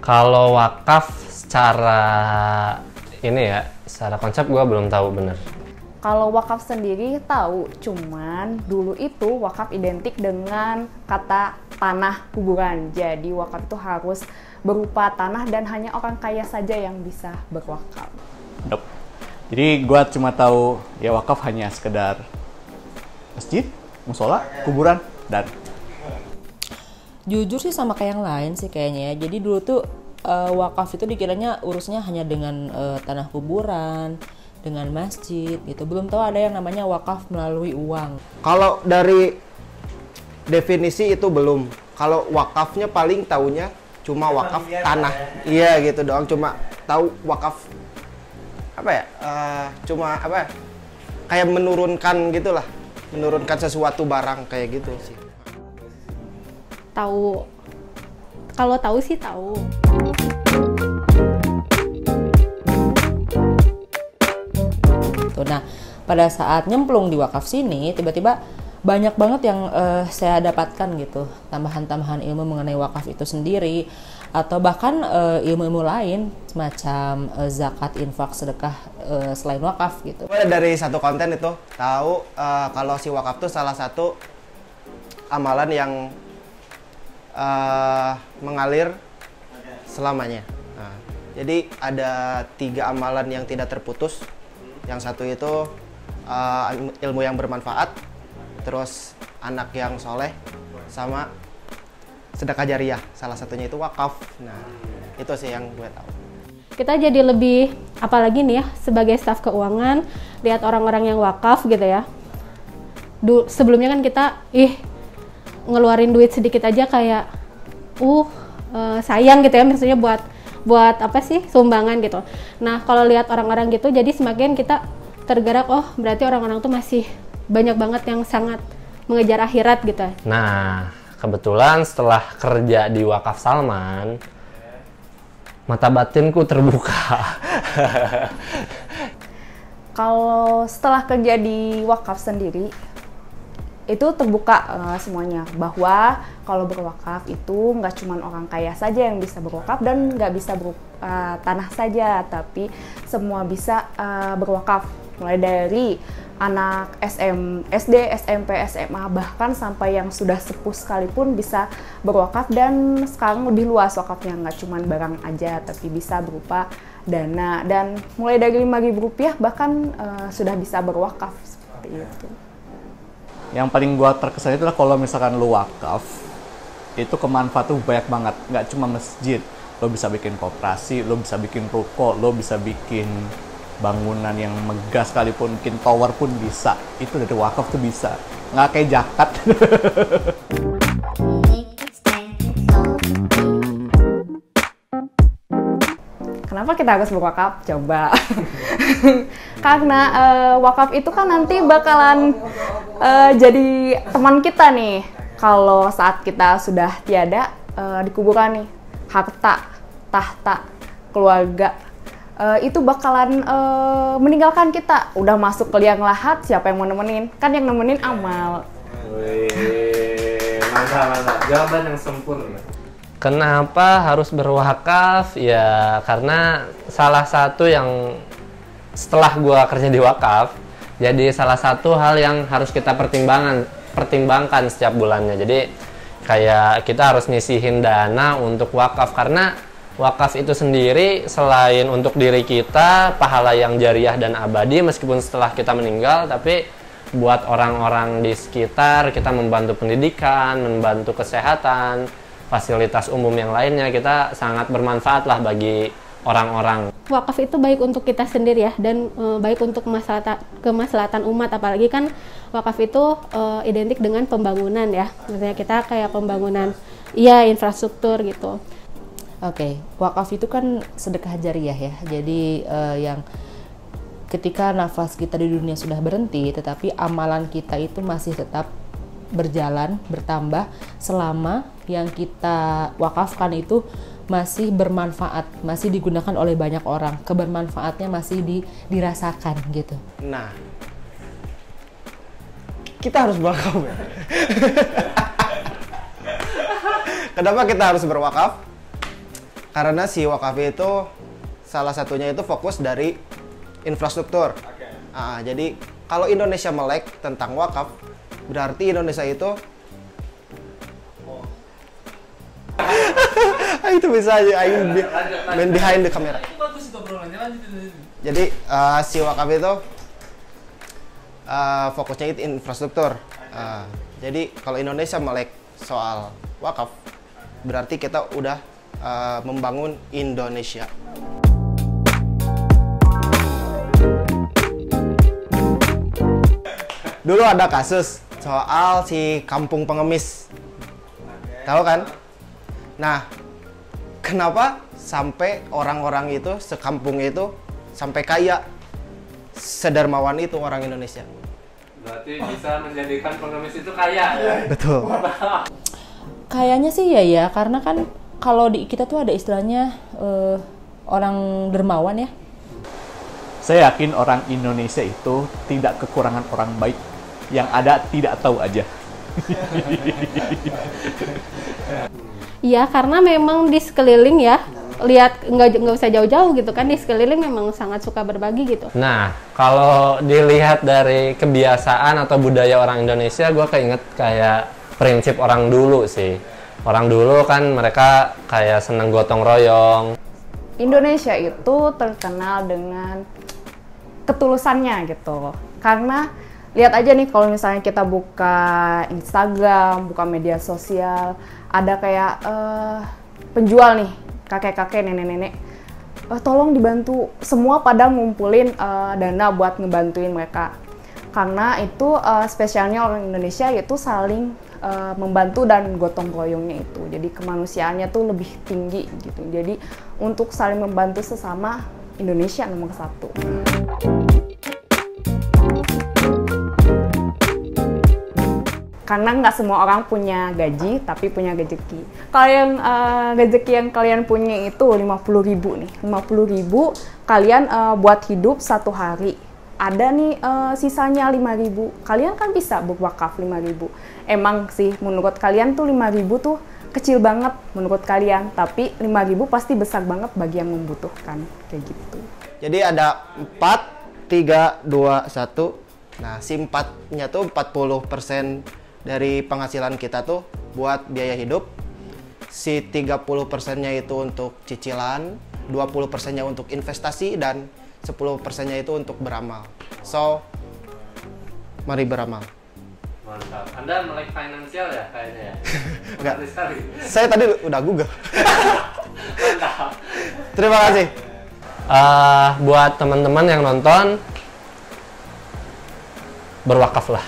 Kalau wakaf secara ini ya, secara konsep gue belum tahu bener. Kalau wakaf sendiri tahu, cuman dulu itu wakaf identik dengan kata tanah kuburan. Jadi wakaf itu harus berupa tanah dan hanya orang kaya saja yang bisa berwakaf. Nope. Jadi gua cuma tahu ya wakaf hanya sekedar masjid, musola, kuburan, dan Jujur sih sama kayak yang lain sih kayaknya ya. Jadi dulu tuh wakaf itu dikiranya urusnya hanya dengan tanah kuburan, dengan masjid gitu. Belum tahu ada yang namanya wakaf melalui uang. Kalau dari definisi itu belum. Kalau wakafnya paling taunya cuma wakaf tanah. Iya gitu doang, cuma tahu wakaf apa ya? Cuma apa? Kayak menurunkan gitulah. Menurunkan sesuatu barang kayak gitu sih. Tahu. Kalau tahu sih tahu. Nah, pada saat nyemplung di wakaf sini, tiba-tiba banyak banget yang saya dapatkan gitu, tambahan-tambahan ilmu mengenai wakaf itu sendiri, atau bahkan ilmu-ilmu lain semacam zakat, infak, sedekah selain wakaf gitu. Dari satu konten itu tahu kalau si wakaf itu salah satu amalan yang mengalir selamanya. Nah, jadi ada 3 amalan yang tidak terputus. Yang satu itu ilmu yang bermanfaat, terus anak yang soleh, sama sedekah jariah. Salah satunya itu wakaf. Nah, itu sih yang gue tahu. Kita jadi lebih, apalagi nih ya, sebagai staf keuangan, lihat orang-orang yang wakaf gitu ya. Sebelumnya kan kita, ngeluarin duit sedikit aja kayak, sayang gitu ya, maksudnya buat apa sih, sumbangan gitu. Nah, kalau lihat orang-orang gitu, jadi semakin kita tergerak, oh berarti orang-orang tuh masih banyak banget yang sangat mengejar akhirat gitu. Nah, kebetulan setelah kerja di Wakaf Salman, mata batinku terbuka. Kalau setelah kerja di wakaf sendiri, itu terbuka semuanya, bahwa kalau berwakaf itu nggak cuma orang kaya saja yang bisa berwakaf dan nggak bisa tanah saja, tapi semua bisa berwakaf, mulai dari anak SD, SMP, SMA, bahkan sampai yang sudah sepuh sekalipun bisa berwakaf. Dan sekarang lebih luas wakafnya, nggak cuma barang aja, tapi bisa berupa dana, dan mulai dari Rp5.000 bahkan sudah bisa berwakaf seperti itu. yang paling gua terkesan itu adalah kalau misalkan lu wakaf, itu kemanfaat tuh banyak banget. Nggak cuma masjid, lo bisa bikin koperasi, lo bisa bikin ruko, lo bisa bikin bangunan yang megah sekalipun, bikin tower pun bisa. Itu dari wakaf tuh bisa. Nggak kayak zakat. Kenapa kita harus berwakaf? Coba. Karena wakaf itu kan nanti bakalan jadi teman kita nih. Kalau saat kita sudah tiada di kuburan nih, harta, tahta, keluarga, itu bakalan meninggalkan kita. Udah masuk ke liang lahat, siapa yang mau nemenin? Kan yang nemenin amal. Wih, mantap. Jawaban yang sempurna. Kenapa harus berwakaf? Ya karena salah satu yang setelah gua kerja di wakaf, jadi salah satu hal yang harus kita pertimbangkan setiap bulannya. Jadi kayak kita harus nyisihin dana untuk wakaf, karena wakaf itu sendiri selain untuk diri kita, pahala yang jariah dan abadi meskipun setelah kita meninggal, tapi buat orang-orang di sekitar, kita membantu pendidikan, membantu kesehatan, fasilitas umum yang lainnya, kita sangat bermanfaat lah bagi orang-orang. Wakaf itu baik untuk kita sendiri ya, dan baik untuk kemaslahatan umat, apalagi kan wakaf itu identik dengan pembangunan ya. Maksudnya kita kayak pembangunan infrastruktur gitu. Oke, wakaf itu kan sedekah jariah ya. Jadi yang ketika nafas kita di dunia sudah berhenti, tetapi amalan kita itu masih tetap berjalan, bertambah selama yang kita wakafkan itu masih bermanfaat, masih digunakan oleh banyak orang, kebermanfaatnya masih dirasakan gitu. Nah, kita harus berwakaf ya. Kenapa kita harus berwakaf? Karena si wakaf itu salah satunya itu fokus dari infrastruktur. Jadi kalau Indonesia melek tentang wakaf, berarti Indonesia itu itu bisa aja main behind the camera. Jadi si wakaf itu fokusnya itu infrastruktur. Jadi kalau Indonesia melek soal wakaf, berarti kita udah membangun Indonesia. Dulu ada kasus soal si kampung pengemis, tahu kan? Nah, kenapa sampai orang-orang itu sekampung itu sampai kaya, sedermawan itu orang Indonesia? Berarti bisa menjadikan pengemis itu kaya ya? Betul. Kayaknya sih ya, karena kan kalau di kita tuh ada istilahnya orang dermawan ya. Saya yakin orang Indonesia itu tidak kekurangan orang baik, yang ada tidak tahu aja. Iya, karena memang di sekeliling ya, lihat nggak usah jauh-jauh gitu kan, di sekeliling memang sangat suka berbagi gitu. Nah, kalau dilihat dari kebiasaan atau budaya orang Indonesia, gue keinget kayak prinsip orang dulu sih. Orang dulu kan mereka kayak seneng gotong royong. Indonesia itu terkenal dengan ketulusannya gitu. Karena lihat aja nih kalau misalnya kita buka Instagram, buka media sosial, ada kayak penjual nih, kakek-kakek, nenek-nenek, tolong dibantu, semua pada ngumpulin dana buat ngebantuin mereka. Karena itu spesialnya orang Indonesia yaitu saling membantu dan gotong royongnya itu. Jadi kemanusiaannya tuh lebih tinggi gitu. Jadi untuk saling membantu sesama, Indonesia nomor 1. Karena nggak semua orang punya gaji, tapi punya rezeki. Kalau yang rezeki yang kalian punya itu 50.000 nih. 50.000 kalian buat hidup 1 hari. Ada nih sisanya 5.000. Kalian kan bisa berwakaf 5.000. Emang sih menurut kalian tuh 5.000 tuh kecil banget menurut kalian, tapi 5.000 pasti besar banget bagi yang membutuhkan, kayak gitu. Jadi ada 4, 3, 2, 1. Nah, si 4-nya tuh 40% dari penghasilan kita tuh buat biaya hidup. Si 30%-nya itu untuk cicilan, 20%-nya untuk investasi, dan 10%-nya itu untuk beramal. So, mari beramal. Mantap. Anda melek finansial ya kayaknya ya? Enggak. Sekali. Saya tadi udah Google. Mantap. Terima kasih. Buat teman-teman yang nonton, berwakaf lah.